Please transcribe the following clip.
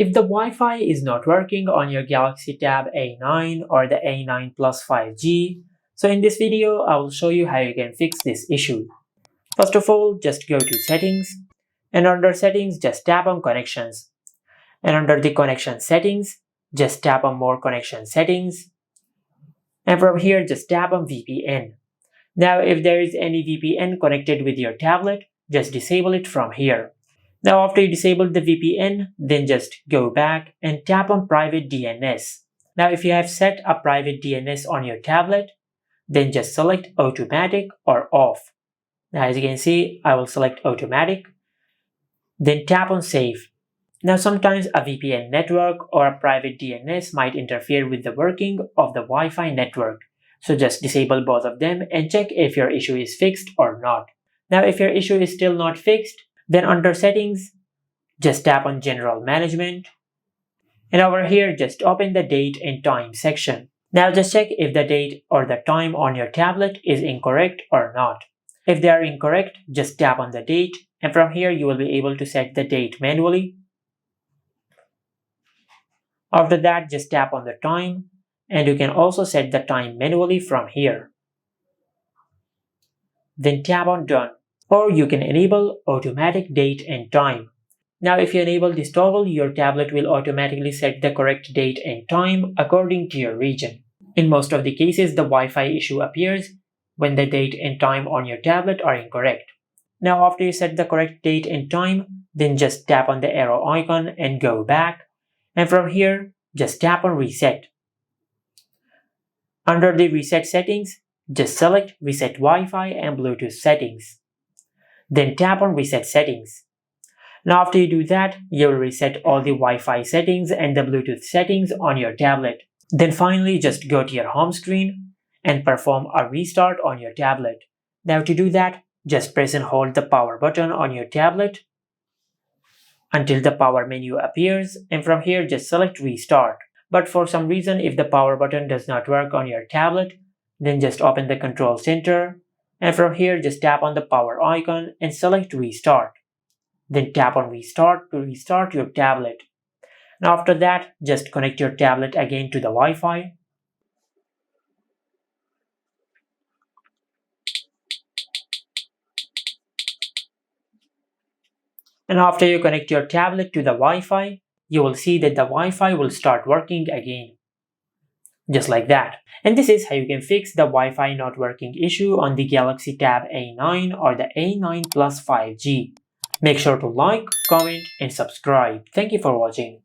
If the Wi-Fi is not working on your Galaxy Tab A9 or the A9 Plus 5G, so in this video I will show you how you can fix this issue. First of all, just go to Settings, and under Settings just tap on Connections, and under the Connection Settings just tap on More Connection Settings, and from here just tap on VPN. Now if there is any VPN connected with your tablet, just disable it from here. Now after you disable the VPN, then just go back and tap on Private DNS. Now if you have set a private DNS on your tablet, then just select Automatic or Off. Now as you can see, I will select Automatic, then tap on Save. Now sometimes a VPN network or a private DNS might interfere with the working of the Wi-Fi network. So just disable both of them and check if your issue is fixed or not. Now if your issue is still not fixed, then under Settings, just tap on General Management, and over here just open the Date and Time section. Now just check if the date or the time on your tablet is incorrect or not. If they are incorrect, just tap on the date, and from here you will be able to set the date manually. After that, just tap on the time, and you can also set the time manually from here. Then tap on Done. Or you can enable Automatic Date and Time. Now if you enable this toggle, your tablet will automatically set the correct date and time according to your region. In most of the cases, the Wi-Fi issue appears when the date and time on your tablet are incorrect. Now after you set the correct date and time, then just tap on the arrow icon and go back. And from here, just tap on Reset. Under the Reset settings, just select Reset Wi-Fi and Bluetooth settings. Then tap on Reset Settings. Now after you do that, you will reset all the Wi-Fi settings and the Bluetooth settings on your tablet. Then finally, just go to your home screen and perform a restart on your tablet. Now to do that, just press and hold the power button on your tablet until the power menu appears, and from here just select Restart. But for some reason, if the power button does not work on your tablet, then just open the Control Center, and from here just tap on the power icon and select Restart. Then tap on Restart to restart your tablet. Now after that, just connect your tablet again to the Wi-Fi. And after you connect your tablet to the Wi-Fi, you will see that the Wi-Fi will start working again. Just like that. And this is how you can fix the Wi-Fi not working issue on the Galaxy Tab A9 or the A9 Plus 5G. Make sure to like, comment, and subscribe. Thank you for watching.